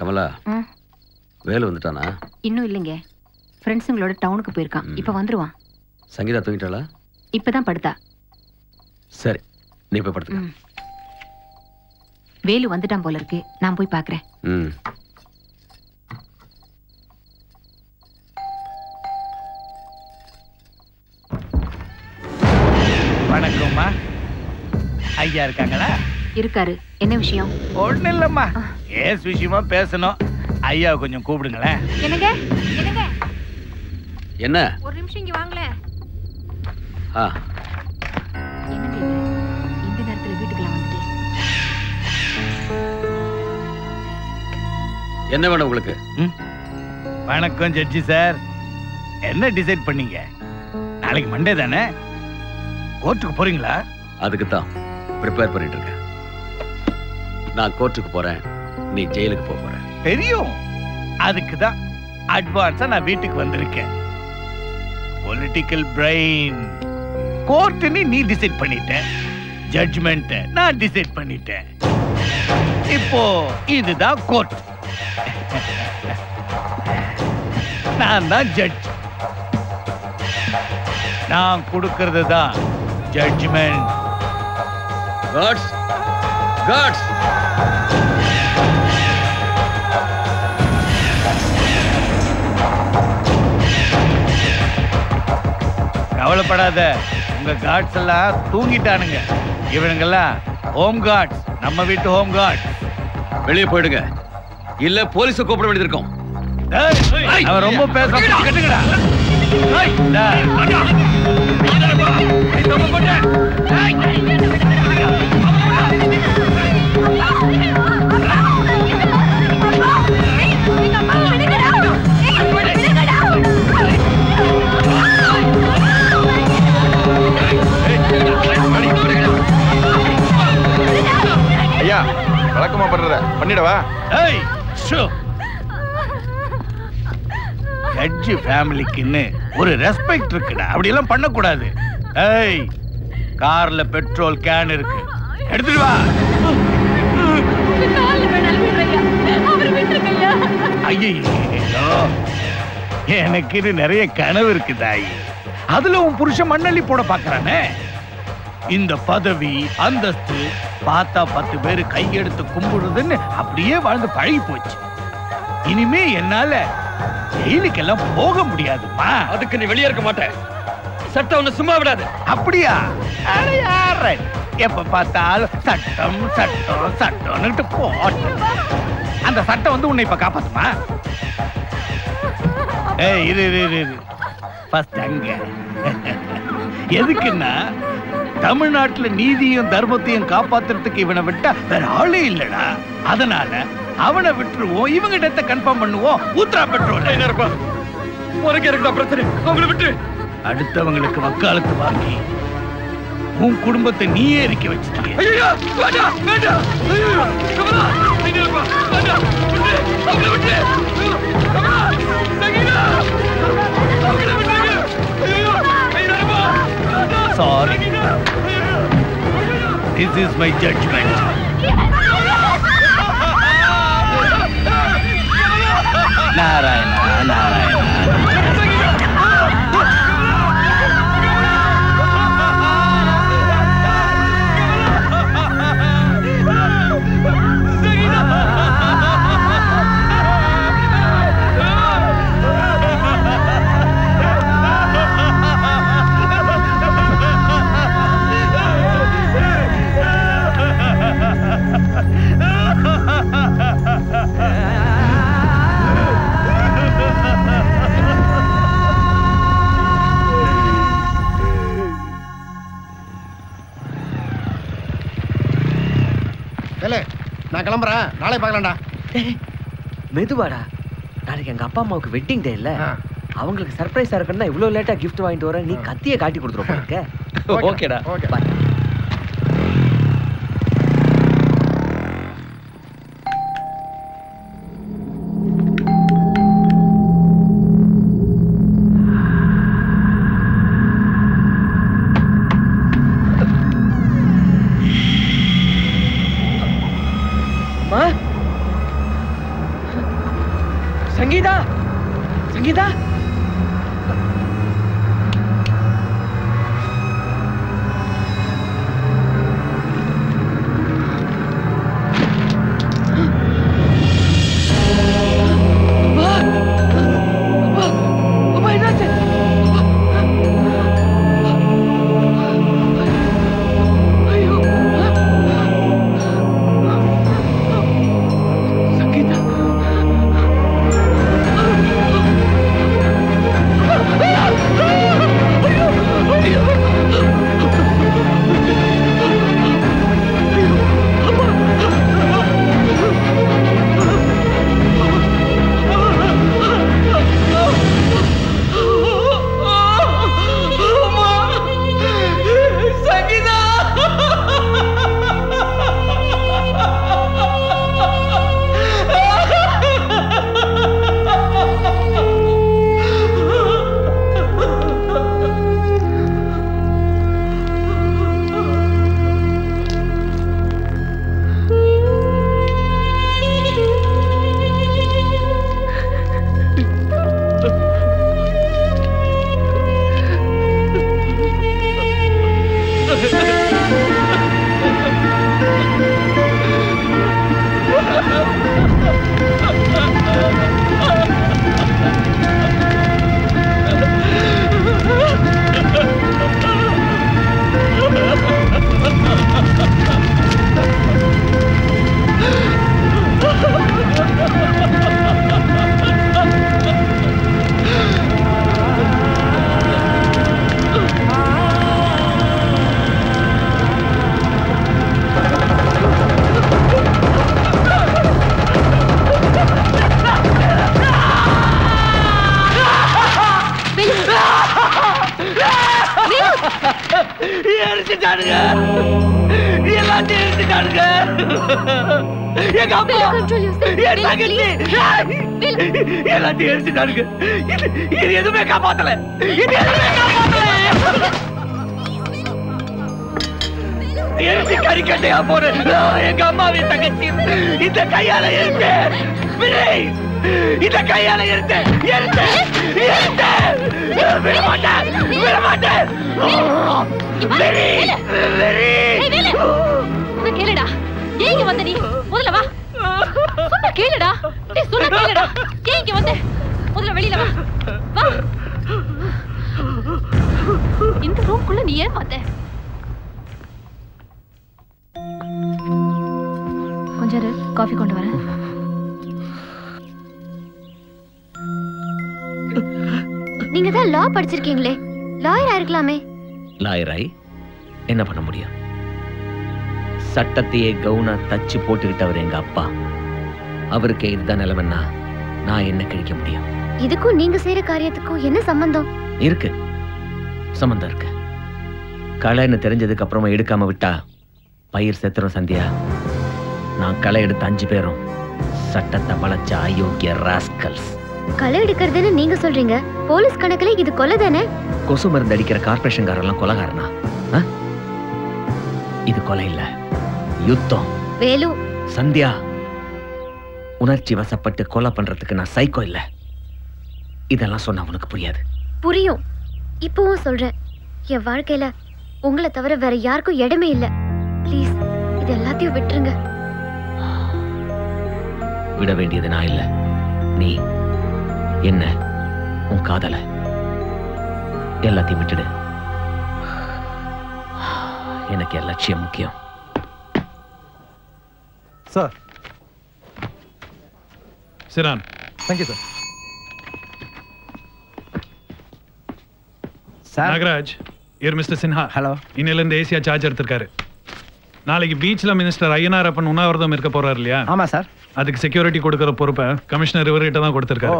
கமலா வேலு வந்துட்டானா? இன்னும் இல்லைங்க. ஃப்ரெண்ட்ஸுங்களோட டவுனுக்கு போயிருக்கான். இப்ப வந்துருவான். சங்கீதா தூங்கிட்டாளா? இப்பதான் படுத்தா. சரி, நீ போய் படுத்துக்க. வேலு வந்துட்டான் போல இருக்கு. நான் போய் பாக்குறேன். வணக்கம்மா. ஐயா இருக்காங்களா? இருக்காரு. என்ன விஷயம்? ஒண்ணு இல்லம்மா, ஏஸ் விஷயமா பேசணும். ஐயா கொஞ்சம் கூப்பிடுங்களேன். என்னங்க என்னங்க, என்ன? ஒரு நிமிஷம் இங்க வாங்களேன். என்னங்க இது? இந்த நேரத்துல வீட்டுக்குலாம் வந்துட்டு? என்ன வேணும் உங்களுக்கு? வணக்கம் ஜட்ஜி சார். என்ன டிசைட் பண்ணீங்க? நாளைக்கு மண்டே தானே, கோர்ட்டுக்கு போறீங்களா? அதுக்கு தான் ப்ரிப்பேர் பண்ணிட்டு இருக்கேன். நான் கோர்ட்டுக்கு போறேன், நீ ஜெயிலுக்கு போற. தெரியும், அதுக்கு தான் அட்வான்ஸா நான் வீட்டுக்கு வந்திருக்கேன். Political brain. கோர்ட்னு நீ டிசைட் பண்ணிட்ட, ஜட்ஜ்மெண்ட் நான் டிசைட் பண்ணிட்டேன். இப்போ இதுதான் கோர்ட். நான் தான் ஜட்ஜ். நான் கொடுக்கிறது தான் ஜட்ஜ்மெண்ட். God's God's. கவலைப்படாத, உங்க காட்ஸ் எல்லாம் தூங்கிட்டானுங்க. இவனுங்கெல்லாம் ஹோம் கார்ட்ஸ், நம்ம வீட்டு ஹோம் கார்ட்ஸ். வெளியே போயிடுங்க, இல்ல போலீஸை கூப்பிட வேண்டியது இருக்கும். அவன் ரொம்ப பேச கட்டுங்கடா. ஐயா, வழக்கமா பண்றத பண்ணிடவா? ஜட்ஜ் ஃபேமிலிக்குன்னு ஒரு ரெஸ்பெக்ட் இருக்குடா, அப்படி எல்லாம் பண்ணக்கூடாது. ஏய், கார்ல பெட்ரோல் கேன் இருக்கு, எடுத்துட்டு வா. ஐயோ, எனக்கு இது நிறைய கனவு இருக்கு தாய். அதுல உன் புருஷன் மண்ணள்ளி போட பாக்குறானே. இந்த பதவி அந்தஸ்து பார்த்தா 10 பேரு கையெடுத்து கும்பிடுறதுன்னு அப்படியே வாழ்ந்து பழகி போச்சு. இனிமே என்னால ஜெயிலுக்கெல்லாம் போக முடியாதுமா. அதுக்கு நீ வெளியே இருக்க மாட்டேன். சட்டம் ஒண்ணு சும்மா விடாது. அப்படியா? எப்ப பார்த்தாலும் சட்டம் சட்டம் சட்டம்னுட்டு போட்டு அந்த சட்டம் வந்து உன்னை இப்ப காப்பாத்துமா? ஏய், இரு ஃபர்ஸ்ட் அங்க. எதுக்குன்னா, தமிழ்நாட்டுல நீதியும் தர்மத்தையும் காப்பாத்துறதுக்கு இவனை விட்டா வேற ஆளே இல்லடா. அதனால அவனை விட்டுருவோம், இவங்க இடத்தை கன்ஃபார்ம் பண்ணுவோம். ஊத்ரா பெட்ரோல் உனக்கு பிரச்சனை, அவங்களை விட்டு அடுத்தவங்களுக்கு வக்காலத்து வாங்கி உன் குடும்பத்தை நீயே இருக்க வச்சிட்டீங்க. Sorry. This is my judgment. Narayana, Narayana. நான் கிளம்புறேன், நாளை பார்க்கலாம்டா. மெதுவாடா, நாளைக்கு எங்க அப்பா அம்மாவுக்கு வெட்டிங் டே இல்ல, அவங்களுக்கு சர்ப்ரைஸா இருக்குன்னா இவ்வளவு லேட்டா கிஃப்ட் வாங்கிட்டு வரேன். நீ கத்தியை காட்டி கொடுத்துருப்ப. ஓகேடா, பாய். சங்கீதா சங்கீதா எரிச்சுட்டானுங்க எல்லாத்தையும் எரிச்சுட்டானுங்க எங்க அப்பா என் தங்கச்சி எல்லாத்தையும் எரிச்சுட்டானுங்க இது எதுவுமே காப்பாத்தல இது எதுவுமே காப்பாத்தல எரிச்சு கறிக்கட்டையா போறேன் எங்க அம்மாவின் தங்கச்சி இந்த கையால எரிச்சு இந்த கையால எரிச்சு எரிச்சு எரிச்சு விடமாட்டேன் விடமாட்டேன் கேளுடா ஏங்க வந்த நீ முதல்ல வா சொன்ன கேளுடா நீ சொன்ன கேளுடா ஏங்க வந்த முதல்ல வெளியில வா வா இந்த ரூம்குள்ள நீ ஏன் வந்த கொஞ்சம் காஃபி கொண்டு வரேன் நீங்க தான் லா படிச்சிருக்கீங்களே லாயரா இருக்கலாமே லாயராய் என்ன பண்ண முடியும் சட்டத்தையே கவுனா தச்சு போட்டுக்கிட்டவர் எங்க அப்பா அவருக்கு இதுதான் நிலைமைன்னா நான் என்ன கிழிக்க முடியும் இதுக்கும் நீங்க செய்யற காரியத்துக்கும் என்ன சம்பந்தம் இருக்கு சம்பந்தம் இருக்கு களைன்னு தெரிஞ்சதுக்கு அப்புறமா எடுக்காம விட்டா பயிர் செத்துரும் சந்தியா நான் களை எடுத்த 5 பேரும் சட்டத்தை வளைச்ச அயோக்கிய ராஸ்கல்ஸ் களை எடுக்கிறதுன்னு நீங்க சொல்றீங்க போலீஸ் கணக்குல இது கொலை தானே கொசு மருந்து அடிக்கிற கார்பரேஷன்காரெல்லாம் கொலைகாரனா இது கொலை இல்ல யுத்தம் வேலு சந்தியா உணர்ச்சி வசப்பட்டு கொலை பண்றதுக்கு நான் சைக்கோ இல்ல இதெல்லாம் சொன்னா உனக்கு புரியாது புரியும் இப்பவும் சொல்றேன் என் வாழ்க்கையில உங்களை தவிர வேற யாருக்கும் இடமே இல்ல ப்ளீஸ் இது எல்லாத்தையும் விட்டுருங்க விட வேண்டியது நான் இல்ல நீ என்ன உன் காதல எல்லாத்தையும் விட்டுடு எனக்கு என் லட்சியம் முக்கியம் சார் சிரான் தேங்க்யூ சார் நாகராஜ் இவர் மிஸ்டர் சின்ஹா ஹலோ இன்னிலிருந்து ஏசியா சார்ஜ் எடுத்திருக்காரு நாளைக்கு பீச்ல மினிஸ்டர் ஐயனாரப்பன் உண்ணாவிரதம் இருக்க போறாரு இல்லையா ஆமா சார் அதுக்கு செக்யூரிட்டி கொடுக்கிற பொறுப்பை கமிஷனர் இவர்கிட்ட தான் கொடுத்திருக்காரு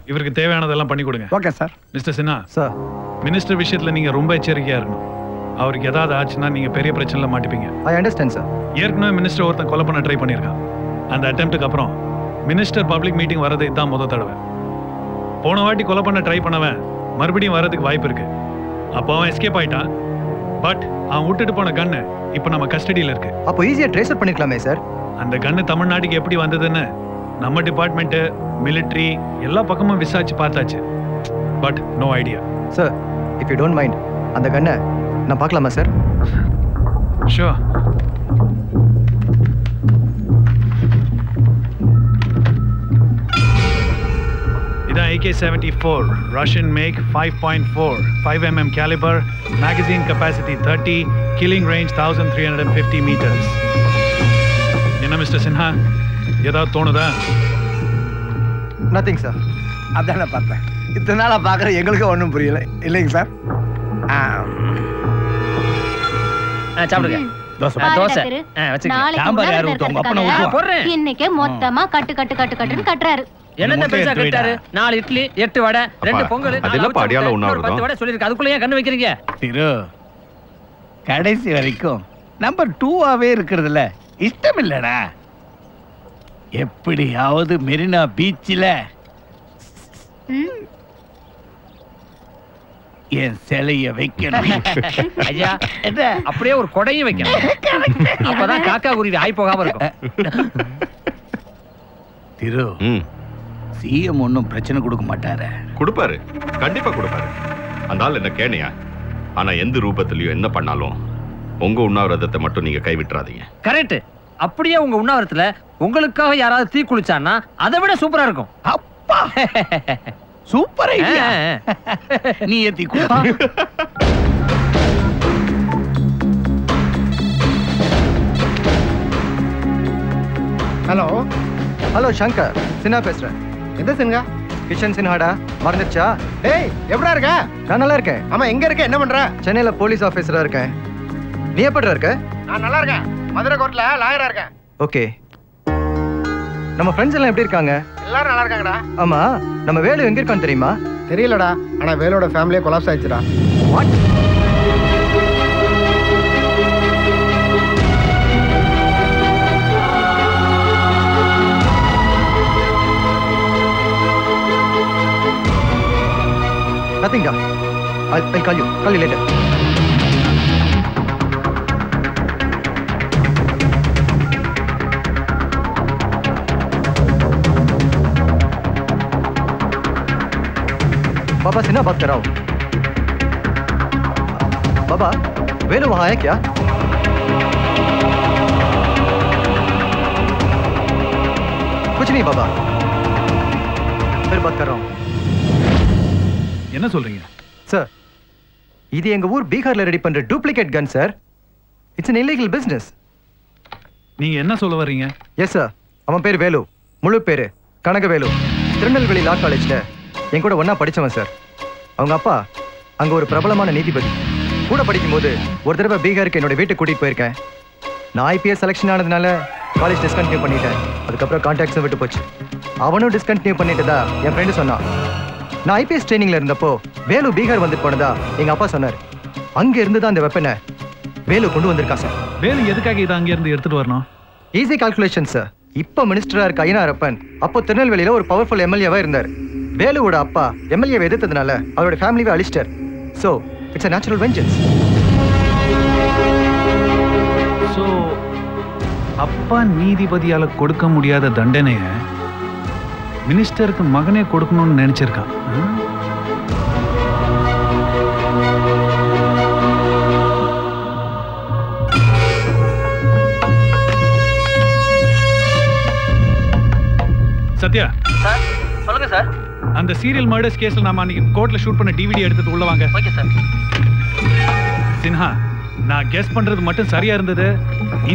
இவருக்கு தேவையானதெல்லாம் பண்ணி கொடுங்க okay sir mister Sinha sir minister விஷயத்துல நீங்க ரொம்ப எச்சரிக்கையா இருக்கணும் அவருக்கு ஏதாவது ஆச்சுன்னா நீங்க பெரிய பிரச்சனைல மாட்டிப்பீங்க ஐ அண்டர்ஸ்டாண்ட் சார் ஏற்கனவே மினிஸ்டர் ஒருத்தன் கொலை பண்ண ட்ரை பண்ணியிருக்கான் அந்த அட்டெம்ப்ட்டுக்கு அப்புறம் மினிஸ்டர் பப்ளிக் மீட்டிங் வரது இதுதான் முதல் தடவை போன வாட்டி கொலை பண்ண ட்ரை பண்ணவன் மறுபடியும் வரதுக்கு வாய்ப்பு இருக்கு அப்போ அவன் எஸ்கேப் ஆயிட்டான் பட் அவன் விட்டுட்டு போன கன்னு இப்போ நம்ம கஸ்டடியில் இருக்கு அப்போ ஈஸியா ட்ரேஸ் அவுட் பண்ணிக்கலாமே சார் அந்த கன்னு தமிழ்நாட்டுக்கு எப்படி வந்ததுன்னு நம்ம டிபார்ட்மெண்ட் மிலிட்ரி எல்லா பக்கமும் விசாரிச்சு பார்த்தாச்சு but no idea sir if you don't mind அந்த கண்ணை நான் பார்க்கலாமா சார்? ஷூர் இதான் AK-74 Russian make 5.4 5mm caliber magazine capacity 30 killing range 1350 meters என்ன மிஸ்டர் சின்ஹா ஏதாவது தோணுதா? Nothing sir. அதான பார்த்தேன். இத்தனை நாளா பார்க்குற எங்களுக்கு ஒன்றும் புரியல இல்லைங்க சார். சாப்பிடுங்க. தோசை தோசை திரு. வச்சுக்க. நாளைக்கு சாம்பார் உணவு யார் ஊத்துவாங்க? அப்பனா தரத்துக்காக ஊத்துவா. போடுறேன். இன்னைக்கே மொத்தமா கட்டுன்னு கட்டுறாரு. என்னென்ன முட்டை பெருசா எடுத்து கட்டாரு? 4 இட்லி 8 வடை 2 பொங்கல் அது இல்லப்பா, அடியால ஒண்ணா 10 இருக்கும். வடை சொல்லிருக்கு. அதுக்குள்ள ஏன் கண்ணு வைக்கிறீங்க? திரு கடைசி வரைக்கும் நம்பர் 2ஆவே இருக்கிறதுல இஷ்டம் இல்லடா. எப்படியாவது மெரினா பீச்சில் என் சிலைய வைக்கணும். ஐயா என்ன? அப்படியே ஒரு கொடையும் வைக்கணும். அப்பதான் காக்கா குருவி ஆய் போகாம இருக்கும். திரு ம் சிஎம் ஒன்றும் பிரச்சனை கொடுக்க மாட்டாரு. கொடுப்பாரு, கண்டிப்பா கொடுப்பாரு. அந்த ஆள் என்ன கேணையா? ஆனா எந்த ரூபத்திலயும் என்ன பண்ணாலும் உங்க உண்ணாவிரதத்தை மட்டும் நீங்க கைவிட்டுறாதீங்க. கரெக்ட். அப்படியே உங்க உண்ணாவிரத்துல உங்களுக்காக யாராவது தீ குளிச்சான்னா அதை விட சூப்பரா இருக்கும். அப்பா சூப்பர் ஐடியா. நீ ஏத்தி கொடு. ஹலோ ஹலோ சங்கர், சின்ஹா பேசுறேன். எந்த சின்ஹா? கிஷன் சின்ஹாடா, மறந்துடுச்சா? டேய் எப்படா இருக்க? நான் நல்லா இருக்கேன். ஆமா எங்க இருக்க? என்ன பண்ற? சென்னையில போலீஸ் ஆபீசரா இருக்கேன். நீ எப்படிடா இருக்க? நான் நல்லா இருக்கேன். மதுரை கோர்ட்ல லாயரா இருக்கேன். ஓகே. நம்ம ஃப்ரெண்ட்ஸ் எல்லாம் எப்படி இருக்காங்க? எல்லாரும் நல்லா இருக்காங்கடா. ஆமா, நம்ம வேலு எங்க இருக்கான்னு தெரியுமா? தெரியலடா, ஆனா வேலோட ஃபேமிலியே கொலாப்ஸ் ஆயிடுச்சுடா. What? Nothing, da. I'll call you. Call you later. बाबा से ना बात कर रहा हूँ. बाबा, वेलू वहाँ है क्या? कुछ नहीं बाबा. फिर बात कर रहा हूँ. என்ன சொல்றீங்க? சார், இது எங்க ஊர் பீகார்ல ரெடி பண்ற duplicate gun sir. It's an illegal business. நீங்க என்ன சொல்ல வர்றீங்க? Yes sir. அவன் பேர் வேலு. முழு பேரு கனகவேலு. திருநெல்வேலி லா காலேஜ்ல என் கூட ஒண்ணா படிச்சவன் சார். அவங்க அப்பா அங்க ஒரு பிரபலமான நீதிபதி. கூட படிக்கும்போது ஒரு தடவை பீகாருக்கு என்னோட வீட்டுக்கு கூட்டிட்டு போயிருக்கேன். நான் ஐபிஎஸ் செலக்ஷன் ஆனதுனால காலேஜ் டிஸ்கண்டினியூ பண்ணிட்டேன். அதுக்கப்புறம் கான்டாக்ட்ஸும் விட்டு போச்சு. அவனும் டிஸ்கண்டினியூ பண்ணிட்டதா என் ஃப்ரெண்டு சொன்னான். நான் ஐபிஎஸ் ட்ரைனிங்ல இருந்தப்போ வேலு பீகார் வந்துட்டு போனதா எங்க அப்பா சொன்னார். அங்க இருந்து தான் அந்த வெப்பனை வேலு கொண்டு வந்திருக்கான் சார். வேலு எதுக்காக இதை அங்க இருந்து எடுத்துட்டு வரணும்? Easy calculation sir. இப்ப மினிஸ்டரா இருக்க ஐனாரப்பன் அப்போ திருநெல்வேலியில ஒரு பவர்ஃபுல் எம்எல்ஏவா இருந்தார். வேலுவோட அப்பா எம்எல்ஏவை எதிர்த்ததுனால அவரோட ஃபேமிலியை அழிச்சிட்டார். So it's a natural vengeance. So அப்பா நீதிபதியால கொடுக்க முடியாத தண்டனைய மினிஸ்டருக்கு மகனே கொடுக்கணும்னு நினைச்சிருக்கான். சத்யா, சார் சொல்லுங்க சார். அந்த சீரியல் மர்டர்ஸ் கேஸ்ல நாம அன்னைக்கு கோர்ட்ல ஷூட் பண்ண டிவிடி எடுத்துட்டு உள்ள வாங்க. Okay sir. சின்ஹா, நான் கெஸ் பண்றது மட்டும் சரியா இருந்தது.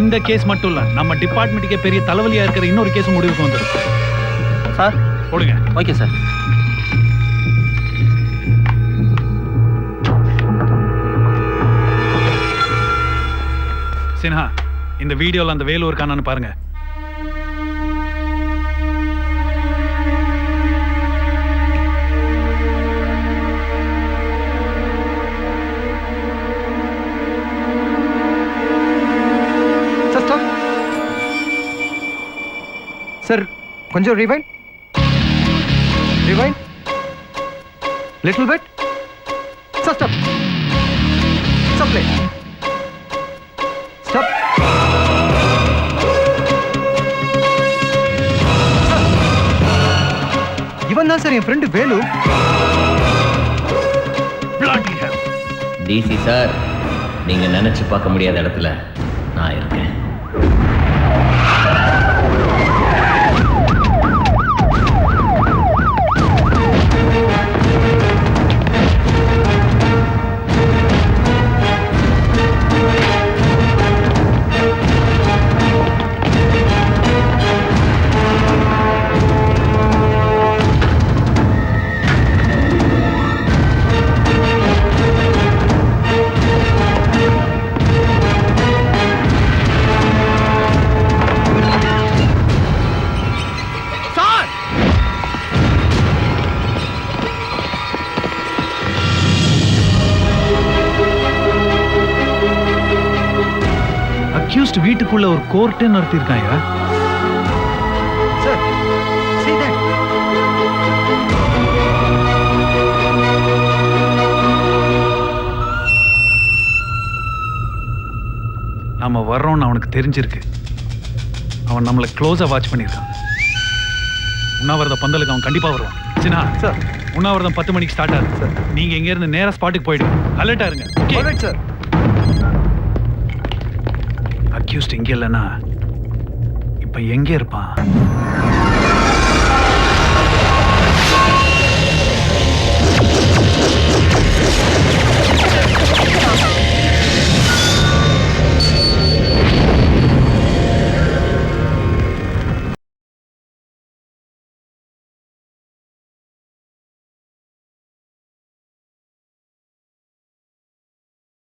இந்த கேஸ் மட்டும் இல்ல, நம்ம டிபார்ட்மெண்ட்டுக்கே பெரிய தலைவலியா இருக்கிற இன்னொரு கேஸ் முடிவுக்கு வந்துடும். சார் போடுங்க. Okay sir. சின்ஹா, இந்த வீடியோல அந்த வேலு இருக்கானான்னு பாருங்க. சார் கொஞ்சம் rewind. Little bit. Stop. Stop play. Stop. அதான் சார் என் ஃப்ரெண்டு வேலு. டிசி சார், நீங்க நினைச்சு பார்க்க முடியாத இடத்துல நான் இருக்கேன். அக்யூஸ்ட் வீட்டுக்குள்ள ஒரு கோர்ட்டே நடத்திருக்காங்க. Sir, see that? நாம வர்றோம்னு அவனுக்கு தெரிஞ்சிருக்கு. அவன் நம்மளை க்ளோஸா வாட்ச் பண்ணியிருக்கான். உண்ணாவிரத பந்தலுக்கு அவன் கண்டிப்பா வருவான். சின்னா சார், உண்ணாவிரதம் 10 மணிக்கு ஸ்டார்ட் ஆகுது. சார். நீங்க இங்க இருந்து நேரா ஸ்பாட்டுக்கு போயிடுங்க. அலர்ட்டா இருங்க. Okay? alright sir. அக்யூஸ்ட் இங்க இல்லைன்னா இப்ப எங்க இருப்பான்?